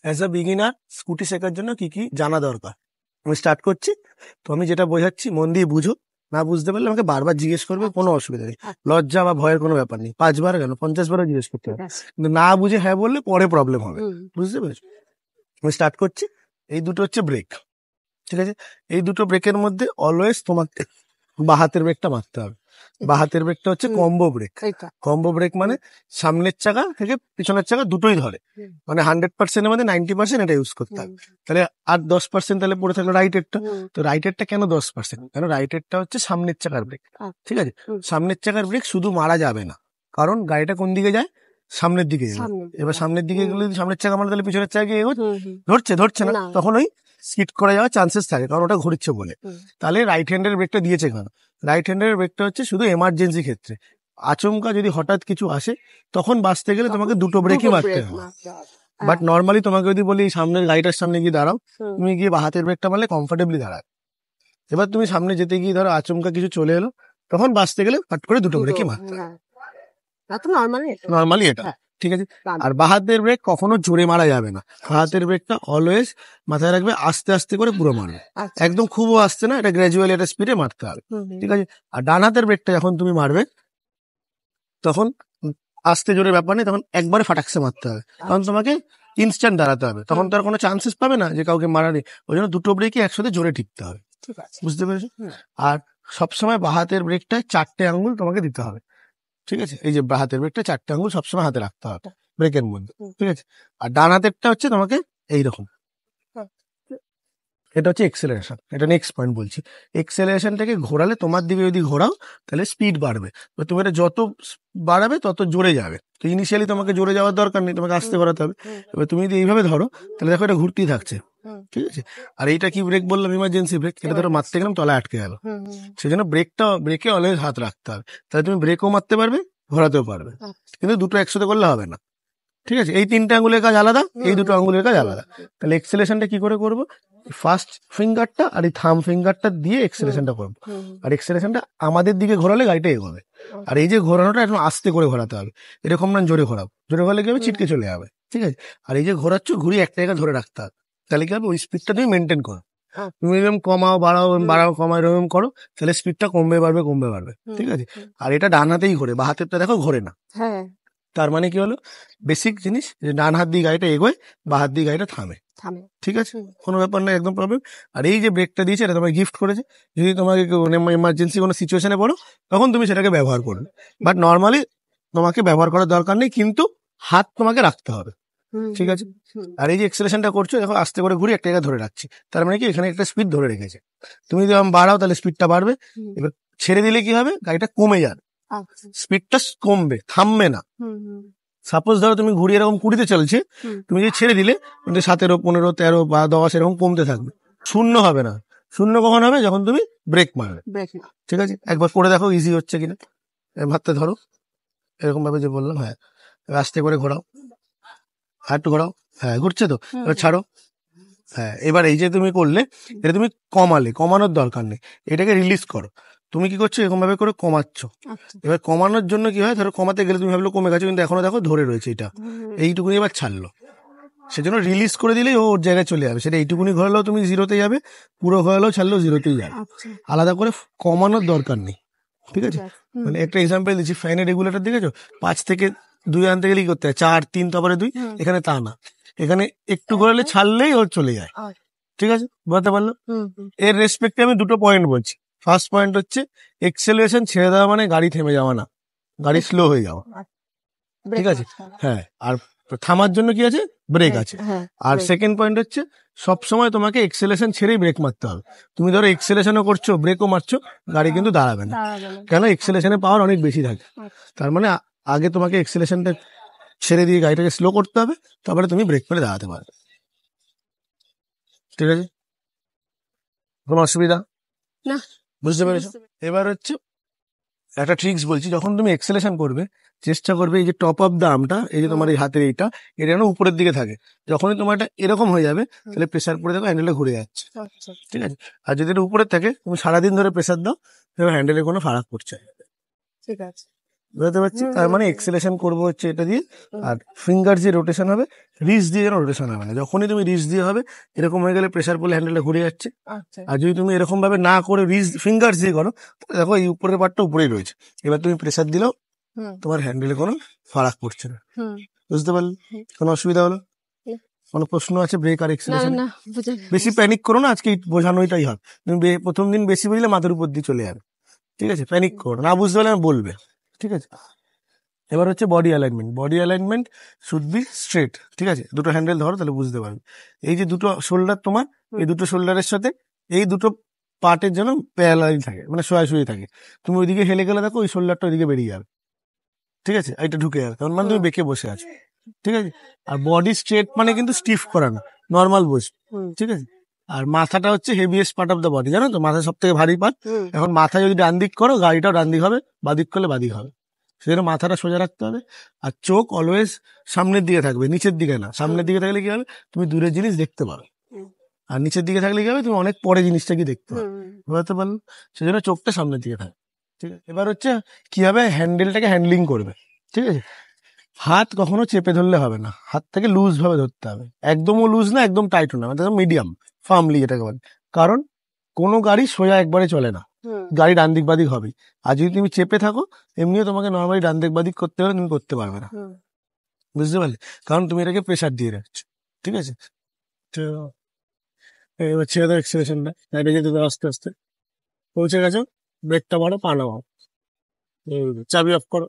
As a beginner scooty শেখার জন্য কি কি জানা দরকার আমি স্টার্ট করছি। তো আমি যেটা বোঝাচ্ছি মন দিয়ে বুঝো, না বুঝতে পারলে আমাকে বারবার জিজ্ঞেস করবে, কোনো অসুবিধা নেই, লজ্জা বা ভয়ের কোনো ব্যাপার নেই। 5 বার কেন 50 বারও জিজ্ঞেস করতে হবে, কিন্তু না বুঝে হ্যাঁ বললে পরে প্রবলেম হবে। বুঝতে পেরেছো? আমি স্টার্ট করছি। এই দুটো হচ্ছে ব্রেক, ঠিক আছে? এই দুটো ব্রেকের মধ্যে অলওয়েজ তোমাকে বাঁ হাতের ব্রেকটা মারতে হবে। বাঁ হাতের ব্রেকটা হচ্ছে কম্বো ব্রেক। কম্বো ব্রেক মানে সামনের চাকা থেকে পিছনের চাকা দুটোই ধরে, মানে 100%-এর মধ্যে 90% এটা ইউজ করতে হবে। তাহলে আর 10% তাহলে পড়ে থাকলো রাইটেরটা। তো রাইটেরটা কেন 10%? কেন রাইটেরটা হচ্ছে সামনের চাকার ব্রেক, ঠিক আছে? সামনের চাকার ব্রেক শুধু মারা যাবে না, কারণ গাড়িটা কোন দিকে যায়, সামনের দিকে যাবে। এবার সামনের দিকে গেলে সামনের চাকা মারা, তাহলে পিছনের চাকা গিয়ে ধরছে না, তখন ওই স্কিড করে যাওয়ার চান্সেস থাকে, কারণ ওটা ঘুরছে বলে। তাহলে রাইট হ্যান্ডের ব্রেকটা দিয়েছে কেন? রাইট হ্যান্ডের ব্রেকটা হচ্ছে শুধু এমার্জেন্সি ক্ষেত্রে, আচমকা যদি হঠাৎ কিছু আসে তখন বাঁচতে গেলে তোমাকে দুটো ব্রেকই মারতে হবে। বাট নর্মালি তোমাকে যদি বলি সামনের গাড়িটার সামনে গিয়ে দাঁড়াও, তুমি গিয়ে বাঁ হাতের ব্রেকটা মারলে কমফোর্টেবলি দাঁড়ায়। এবার তুমি সামনে যেতে গিয়ে ধরো আচমকা কিছু চলে এলো, তখন বাঁচতে গেলে ফাট করে দুটো ব্রেকই মারতে হবে। নর্মালি এটা, ঠিক আছে? আর বাঁ হাতের ব্রেক কখনো জোরে মারা যাবে না। বাঁ হাতের ব্রেকটা অলওয়েজ মাথায় রাখবে আস্তে আস্তে করে পুরো মারবে, একদম খুবও আসতে না, এটা গ্র্যাজুয়ালি একটা স্পিডে মারতে হবে, ঠিক আছে? আর ডান হাতের ব্রেকটা যখন তুমি মারবে তখন আস্তে জোরে ব্যাপার নেই, তখন একবারে ফাটাকসে মারতে হবে, কারণ তোমাকে ইনস্ট্যান্ট দাঁড়াতে হবে, তখন তো আর কোনো চান্সেস পাবে না যে কাউকে মারা নেই। ওই জন্য দুটো ব্রেকই একসাথে জোরে টিপতে হবে, বুঝতে পেরেছো? আর সবসময় বাঁ হাতের ব্রেকটায় 4টে আঙ্গুল তোমাকে দিতে হবে, ঠিক আছে? এই যে বাঁ হাতের ব্রেকটা 4টে আঙ্গুল সবসময় হাতে রাখতে হবে ব্রেকের মধ্যে, ঠিক আছে? আর ডান হাতেরটা হচ্ছে তোমাকে এইরকম, এটা হচ্ছে এক্সেলারেশন। এটা নেক্সট পয়েন্ট বলছি। এক্সেলারেশনটাকে ঘোরালে, তোমার দিকে যদি ঘোরাও তাহলে স্পিড বাড়বে, তুমি এটা যত বাড়াবে তত জোরে যাবে। তো ইনিশিয়ালি তোমাকে জোরে যাওয়ার দরকার নেই, তোমাকে আস্তে বাড়াতে হবে। এবার তুমি যদি এইভাবে ধরো তাহলে দেখো এটা ঘুরতেই থাকছে, ঠিক আছে? আর এইটা কি ব্রেক বললাম? Emergency break. এটা ধরো মারতে গেলাম, তলায় আটকে গেল, সেই জন্য ব্রেকে অলওয়েজ হাত রাখতে হবে। তাহলে তুমি ব্রেকও মারতে পারবে, ঘোরাতেও পারবে, কিন্তু দুটো একসাথে করলে হবে না, ঠিক আছে? এই 3টে আঙ্গুলের কাজ আলাদা, এই দুটো আঙ্গুলের কাজ আলাদা। তাহলে এক্সেলেশনটা কি করে করবো? ফার্স্ট ফিঙ্গারটা আর এই থাম ফিঙ্গারটা দিয়ে এক্সেলেশনটা করবো। আর এক্সেলেশনটা আমাদের দিকে ঘোরালে গাড়িটা এগোবে। আর এই যে ঘোরানোটা একদম আস্তে করে ঘোরাতে হবে, এরকম না জোরে ঘোরাবো, জোরে ঘোরালে কি হবে, ছিটকে চলে যাবে, ঠিক আছে? আর এই যে ঘোরাচ্ছ, ঘুরিয়ে একটা জায়গায় ধরে রাখতে হবে, তাহলে কি হবে, ওই স্পিডটা তুমি মেনটেন করো। তুমি এরকম কমাও বাড়াও কমাও এরকম করো, তাহলে স্পিডটা কমবে বাড়বে, ঠিক আছে? আর এটা ডান হাতেই ঘোরে, বা হাতেরটা দেখো ঘোরে না। তার মানে কি হলো, বেসিক জিনিস যে ডান হাত দিয়ে গাড়িটা এগোয়, বা হাত দিয়ে গাড়িটা থামে, ঠিক আছে? কোনো ব্যাপার না, একদম প্রবলেম। আর এই যে ব্রেকটা দিয়েছে, এটা তোমাকে গিফট করেছে। যদি তোমাকে এমার্জেন্সি কোনো সিচুয়েশনে পড়ো, তখন তুমি সেটাকে ব্যবহার করবে। বাট নর্মালি তোমাকে ব্যবহার করার দরকার নেই, কিন্তু হাত তোমাকে রাখতে হবে, ঠিক আছে? আর এই যে এক্সেলেশনটা করছো, দেখো আস্তে করে ঘুরে একটা জায়গায় ধরে রাখছি, তার মানে কি এখানে একটা স্পিড ধরে রেখেছে। তুমি যদি বাড়াও তাহলে স্পিডটা বাড়বে, এবার ছেড়ে দিলে কি হবে, গাড়িটা কমে যাবে, স্পিডটা কমবে, থামবে না। সাপোজ ধরো তুমি ঘুরিয়ে এরকম 20-তে চলছে, তুমি যদি ছেড়ে দিলে 17, 15, 13 বা 10 এরকম কমতে থাকবে, শূন্য হবে না। শূন্য কখন হবে? যখন তুমি ব্রেক মারবে, ঠিক আছে? একবার করে দেখো ইজি হচ্ছে কিনা। ভাবতে ধরো এরকম ভাবে যে বললাম, হ্যাঁ, আস্তে করে ঘোরাও, আর একটু ঘোরাও, হ্যাঁ ঘুরছে তো, এবার ছাড়ো, হ্যাঁ। এবার এই যে তুমি করলে, এটা তুমি কমানোর দরকার নেই, এটাকে রিলিজ করো। তুমি কি করছো, এরকম ভাবে করে কমাচ্ছ। এবার কমানোর জন্য কি হয়, ধরো কমাতে গেলে তুমি ভাবলো কমে গেছো, কিন্তু এখনো দেখো ধরে রয়েছে, এটা এইটুকুনি এবার ছাড়লো, সেজন্য রিলিজ করে দিলেই ও ওর জায়গায় চলে যাবে। সেটা এইটুকুনি ঘোরালেও তুমি জিরোতে যাবে, পুরো ঘোরালেও ছাড়লেও জিরোতেই যাবে, আলাদা করে কমানোর দরকার নেই, ঠিক আছে? মানে একটা এক্সাম্পল দিচ্ছি, ফ্যানের রেগুলেটর দেখেছো, 5 থেকে 2 আনতে গেলে কি করতে হয়, 4, 3, তারপরে 2। এখানে তা না, এখানে একটু ঘোরালে ছাড়লেই ওর চলে যায়, ঠিক আছে? বুঝতে পারলো? এর রেসপেক্টে আমি দুটো পয়েন্ট বলছি। ফার্স্ট পয়েন্ট হচ্ছে এক্সেলারেশন ছেড়ে দেওয়া মানে গাড়ি থেমে যাওয়া না, গাড়ি স্লো হয়ে যাওয়া, ঠিক আছে? হ্যাঁ। আর থামার জন্য কি আছে, ব্রেক আছে। আর সেকেন্ড পয়েন্ট হচ্ছে সবসময় তোমাকে এক্সেলেশন ছেড়েই ব্রেক মারতে হবে। তুমি ধরো এক্সেলেশনও করছো, ব্রেকও মারছো, গাড়ি কিন্তু দাঁড়াবে না, কেন? এক্সেলেশনের পাওয়ার অনেক বেশি থাকে। তার মানে আগে তোমাকে এক্সেলেশনটা ছেড়ে দিয়ে গাড়িটাকে স্লো করতে হবে, তারপরে তুমি ব্রেক করে দাঁড়াতে পারবে, ঠিক আছে? কোনো অসুবিধা না? বুঝতে পেরেছো? এবার হচ্ছে একটা ট্রিক্স বলছি, যখন তুমি এক্সেলেশন করবে চেষ্টা করবে এই যে টপ অফ দা আর্মটা, এই যে তোমার এই হাতের এটা যেন উপরের দিকে থাকে। যখনই তোমার এটা এরকম হয়ে যাবে, তাহলে প্রেসার পড়ে দেখো হ্যান্ডেলটা ঘুরে যাচ্ছে, ঠিক আছে? আর যদি এটা উপরে থাকে, তুমি সারাদিন ধরে প্রেসার দাও, হ্যান্ডেলে কোনো ফারাক পড়ছে, ঠিক আছে? বুঝতে পারছি? তার মানে এক্সেলেশন করবো হচ্ছে এটা দিয়ে, আর ফিঙ্গার যে রোটেশন হবে, রিস্ট দিয়ে যেন রোটেশন হবে না। যখনই তুমি রিস্ট দিয়ে হবে, এরকম হয়ে গেলে প্রেসার পড়লে হ্যান্ডেলটা ঘুরে যাচ্ছে। আচ্ছা আর যদি তুমি এরকম ভাবে না করে রিস্ট ফিঙ্গার দিয়ে করো, তাহলে দেখো এই উপরের পার্টটা উপরেই রয়েছে। এবার তুমি প্রেসার দিলেও হুম তোমার হ্যান্ডেলে কোনো ফারাক পড়ছে না। হুম বুঝতে পারলে? হুম। কোনো অসুবিধা হলো? হুম। কোনো প্রশ্ন আছে ব্রেক আর না না এক্সেলেশন? না বুঝে বেশি প্যানিক করো না, আজকে বোঝানোটাই হবে। তুমি প্রথম দিন বেশি বুঝলে মাথার উপর দিয়ে চলে যাবে, ঠিক আছে? প্যানিক করো না, বুঝতে পারলে বলবে, ঠিক আছে? এবার হচ্ছে body alignment. Body alignment should be straight, ঠিক আছে? দুটো হ্যান্ডেল ধরো, তাহলে বুঝতে পারবে। এই যে দুটো শোল্ডার তোমার, এই দুটো শোল্ডারের সাথে এই দুটো পার্টের যেন প্যারালাল থাকে, মানে সোয়াশুয়ি থাকে। তুমি ওইদিকে হেলে গেলে দেখো ওই শোল্ডারটা ওইদিকে বেরিয়ে যাবে, ঠিক আছে? এটা ঢুকে যাবে, তখন মানে তুমি বেঁকে বসে আছো, ঠিক আছে? আর বডি স্ট্রেট মানে কিন্তু স্টিফ করা না, নর্মাল বস, হুম ঠিক আছে? আর মাথাটা হচ্ছে heaviest part of the body, জানো তো? মাথা সব থেকে ভারী পার্ট। হুম এখন মাথা যদি ডান দিক করো, গাড়িটাও ডান দিক হবে, বাদিক করলে বাদিক হবে। সেজন্য মাথাটা সোজা রাখতে হবে। আর চোখ অলওয়েজ সামনের দিকে থাকবে, নিচের দিকে না। সামনের দিকে থাকলে কি হবে? তুমি দূরের জিনিস দেখতে পাবে। হুম। আর নিচের দিকে থাকলে কি হবে? তুমি অনেক পরে জিনিসটা কি দেখতে পাবে। হুম বুঝতে পারলো? সেজন্য চোখটা সামনের দিকে থাকে, ঠিক আছে? এবার হচ্ছে কিভাবে হ্যান্ডেলটাকে হ্যান্ডলিং করবে, ঠিক আছে? হাত কখনো চেপে ধরলে হবে না, হাত থেকে লুজ ভাবে ধরতে হবে। একদমও লুজ না, একদম টাইটও না, মানে মিডিয়াম ফার্মলি যেটাকে বলে। কারণ কোনো গাড়ি সোজা একবারে চলে না, হুম গাড়ি ডান দিক বাদিক হবেই। আর যদি তুমি চেপে থাকো, এমনিও তোমাকে নর্মালি ডান দিক বাদিক করতে হলে তুমি করতে পারবে না, হুম বুঝতে পারলে? কারণ তুমি এটাকে প্রেসার দিয়ে রাখছো, ঠিক আছে? তো এবার ছেড়ে দাও এক্সেলেশনটা, সাইডে যেতে দাও আস্তে আস্তে। পৌঁছে গেছো, ব্রেকটা মারো, পা নামাও, চাবি অফ করো।